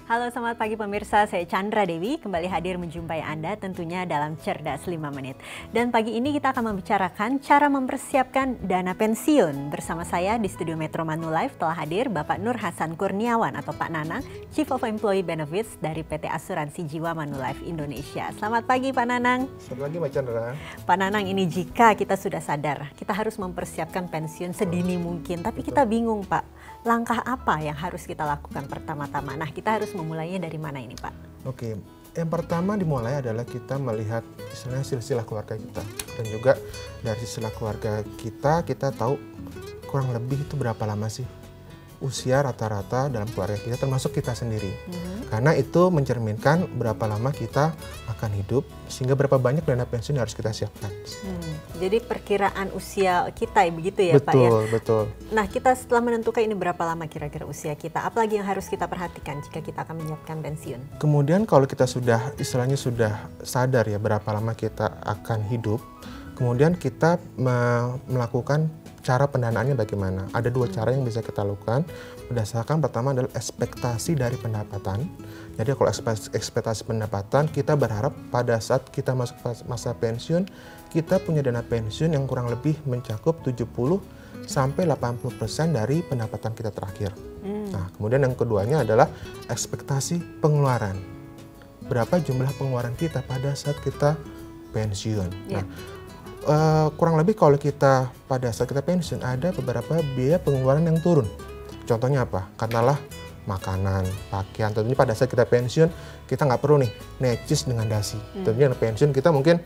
Halo, selamat pagi pemirsa, saya Chandra Dewi kembali hadir menjumpai Anda tentunya dalam Cerdas 5 Menit. Dan pagi ini kita akan membicarakan cara mempersiapkan dana pensiun. Bersama saya di studio Metro Manulife telah hadir Bapak Nur Hasan Kurniawan atau Pak Nanang, Chief of Employee Benefits dari PT Asuransi Jiwa Manulife Indonesia. Selamat pagi Pak Nanang. Selamat pagi Mbak Chandra. Pak Nanang, ini jika kita sudah sadar, kita harus mempersiapkan pensiun sedini mungkin, tapi kita bingung Pak. Langkah apa yang harus kita lakukan pertama-tama? Nah, kita harus memulainya dari mana ini, Pak? Oke, yang pertama dimulai adalah kita melihat istilahnya silsilah keluarga kita. Dan juga dari silsilah keluarga kita tahu kurang lebih itu berapa lama sih usia rata-rata dalam keluarga kita, termasuk kita sendiri. Karena itu mencerminkan berapa lama kita akan hidup, sehingga berapa banyak dana pensiun yang harus kita siapkan. Jadi perkiraan usia kita begitu ya Pak ya? Betul, betul. Nah, kita setelah menentukan ini berapa lama kira-kira usia kita, apalagi yang harus kita perhatikan jika kita akan menyiapkan pensiun? Kemudian kalau kita sudah istilahnya sudah sadar ya berapa lama kita akan hidup, kemudian kita melakukan cara pendanaannya bagaimana. Ada dua cara yang bisa kita lakukan. Berdasarkan pertama adalah ekspektasi dari pendapatan. Jadi kalau ekspektasi pendapatan, kita berharap pada saat kita masuk masa pensiun, kita punya dana pensiun yang kurang lebih mencakup 70-80% dari pendapatan kita terakhir. Nah, kemudian yang keduanya adalah ekspektasi pengeluaran. Berapa jumlah pengeluaran kita pada saat kita pensiun. Nah, kurang lebih kalau kita pada saat kita pensiun ada beberapa biaya pengeluaran yang turun. Contohnya apa? Katakanlah makanan, pakaian. Tentunya pada saat kita pensiun kita nggak perlu nih necis dengan dasi. Tentunya pensiun kita mungkin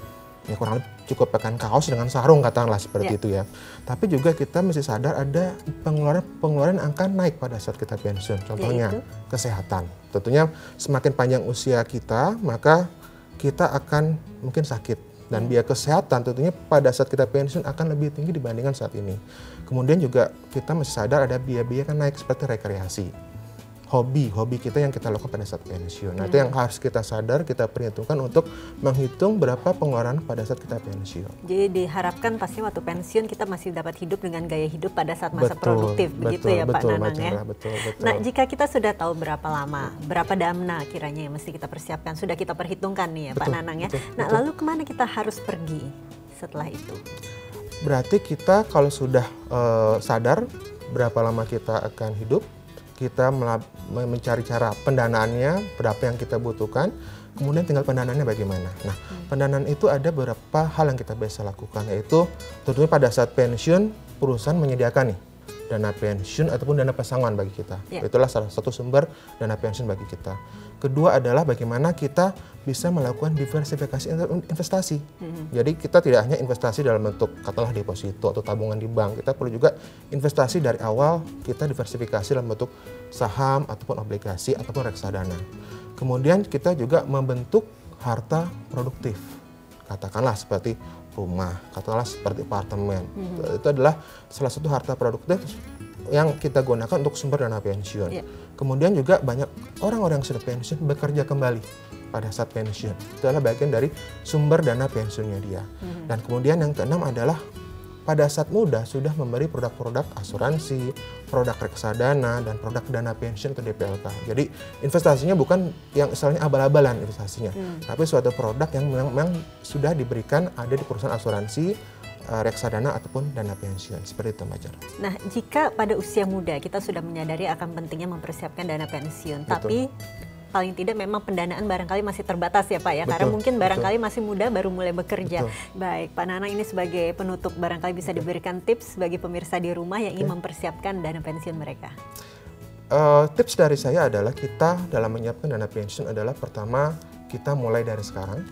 ya kurang lebih cukup pakai kaos dengan sarung katakanlah seperti itu ya. Tapi juga kita mesti sadar ada pengeluaran yang akan naik pada saat kita pensiun. Contohnya kesehatan. Tentunya semakin panjang usia kita maka kita akan mungkin sakit. Dan biaya kesehatan tentunya pada saat kita pensiun akan lebih tinggi dibandingkan saat ini. Kemudian juga kita masih sadar ada biaya-biaya kan naik seperti rekreasi. Hobi kita yang kita lakukan pada saat pensiun. Nah, itu yang harus kita sadar, kita perhitungkan untuk menghitung berapa pengeluaran pada saat kita pensiun. Jadi diharapkan pasti waktu pensiun kita masih dapat hidup dengan gaya hidup pada saat masa produktif, begitu ya Pak Nanang ya? Betul. Nah, jika kita sudah tahu berapa lama, berapa dana kiranya yang mesti kita persiapkan, sudah kita perhitungkan nih ya Pak Nanang ya. Nah, lalu kemana kita harus pergi setelah itu? Berarti kita kalau sudah sadar berapa lama kita akan hidup, kita mencari cara pendanaannya, berapa yang kita butuhkan, kemudian tinggal pendanaannya bagaimana. Nah, pendanaan itu ada beberapa hal yang kita bisa lakukan, yaitu tentunya pada saat pensiun, perusahaan menyediakan nih dana pensiun ataupun dana pesangon bagi kita. Itulah salah satu sumber dana pensiun bagi kita. Kedua adalah bagaimana kita bisa melakukan diversifikasi investasi. Jadi kita tidak hanya investasi dalam bentuk katakanlah deposito atau tabungan di bank. Kita perlu juga investasi dari awal, kita diversifikasi dalam bentuk saham ataupun obligasi ataupun reksadana. Kemudian kita juga membentuk harta produktif. Katakanlah seperti rumah, katakanlah seperti apartemen. Itu adalah salah satu harta produktif yang kita gunakan untuk sumber dana pensiun. Kemudian juga banyak orang-orang yang sudah pensiun bekerja kembali pada saat pensiun. Itu adalah bagian dari sumber dana pensiunnya dia. Dan kemudian yang keenam adalah pada saat muda sudah memberi produk-produk asuransi, produk reksadana, dan produk dana pensiun atau DPLK. Jadi investasinya bukan yang istilahnya abal-abalan investasinya, tapi suatu produk yang memang sudah diberikan ada di perusahaan asuransi, reksadana ataupun dana pensiun. Seperti itu Mbak Chandra. Nah, jika pada usia muda kita sudah menyadari akan pentingnya mempersiapkan dana pensiun, tapi paling tidak memang pendanaan barangkali masih terbatas ya Pak ya, karena mungkin barangkali masih muda baru mulai bekerja. Baik, Pak Nanang, ini sebagai penutup barangkali bisa diberikan tips bagi pemirsa di rumah yang ingin mempersiapkan dana pensiun mereka. Tips dari saya adalah kita dalam menyiapkan dana pensiun adalah pertama kita mulai dari sekarang.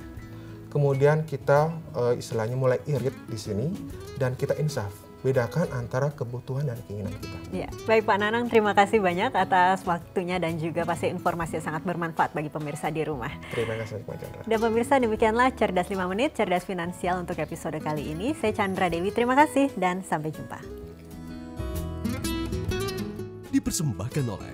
Kemudian kita istilahnya mulai irit di sini dan kita insaf. Bedakan antara kebutuhan dan keinginan kita. Ya, baik Pak Nanang, terima kasih banyak atas waktunya dan juga pasti informasi yang sangat bermanfaat bagi pemirsa di rumah. Terima kasih Mbak Chandra. Dan pemirsa, demikianlah Cerdas 5 Menit, Cerdas Finansial untuk episode kali ini. Saya Chandra Dewi, terima kasih dan sampai jumpa. Dipersembahkan oleh